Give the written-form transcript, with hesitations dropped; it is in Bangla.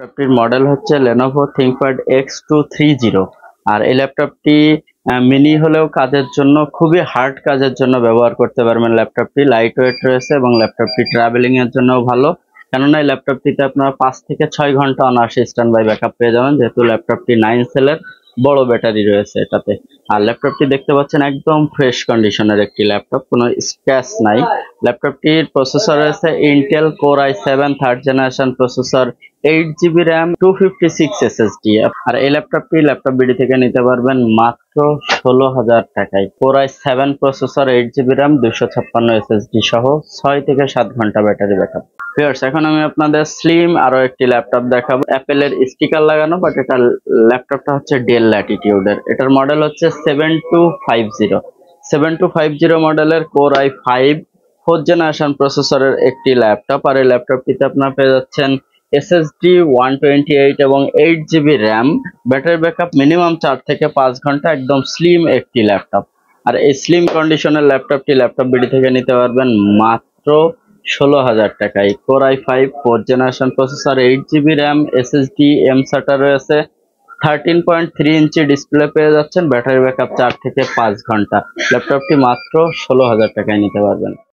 ল্যাপটপটির মডেল হচ্ছে Lenovo ThinkPad X230। আর এই ল্যাপটপটি মিনি হলেও কাজের জন্য খুবই হার্ড কাজের জন্য ব্যবহার করতে পারবেন। ল্যাপটপটি লাইট ওয়েট রয়েছে এবং ল্যাপটপটি ট্রাভেলিং এর জন্য ভালো, কেননা এই ল্যাপটপটিতে আপনারা 5 থেকে 6 ঘন্টা অনায়াসে স্ট্যান্ড বাই ব্যাকআপ পেয়ে যাবেন, যেহেতু ল্যাপটপটি 9 সেলের বড় ব্যাটারি রয়েছে এটাতে। আর ল্যাপটপটি দেখতে পাচ্ছেন একদম ফ্রেশ কন্ডিশনের একটি ল্যাপটপ, কোনো স্ক্র্যাচ নাই। ল্যাপটপটির প্রসেসর রয়েছে Intel core i7 third generation processor, 8 GB RAM, 256 SSD। আর এই ল্যাপটপ বিডি থেকে নিতে পারবেন মাত্র 16,000 টাকায়। Core i7 processor, 8 GB RAM, 256 SSD সহ 6 থেকে 7 ঘন্টা ব্যাটারি ব্যাকআপ। ভিউয়ার্স, এখন আমি আপনাদের স্লিম আরো একটি ল্যাপটপ দেখাবো। অ্যাপেলের স্টিকার লাগানো, বাট এটা ল্যাপটপটা হচ্ছে ডেল ল্যাটিটিউডের। এটার মডেল হচ্ছে 7250। 7250 মডেলের কোর i5 4th জেনারেশন প্রসেসরের একটি ল্যাপটপ। আর এই ল্যাপটপটিতে আপনারা পেয়ে যাচ্ছেন SSD 128 এবং 8 GB RAM. Battery backup minimum 4 থেকে 5 ঘন্টা। একদম স্লিম একটি ল্যাপটপ। আর এই স্লিম কন্ডিশনের ল্যাপটপটি ল্যাপটপ বিডি থেকে নিতে পারবেন মাত্র 16,000 টাকায়। Core i5 4th generation processor, 8 GB RAM, SSD M SATA রয়েছে, 13.3 ইঞ্চি ডিসপ্লে পেয়ে যাচ্ছেন, ব্যাটারি ব্যাকআপ 4 থেকে 5 ঘন্টা। ল্যাপটপটি মাত্র 16,000 টাকায় নিতে পারবেন।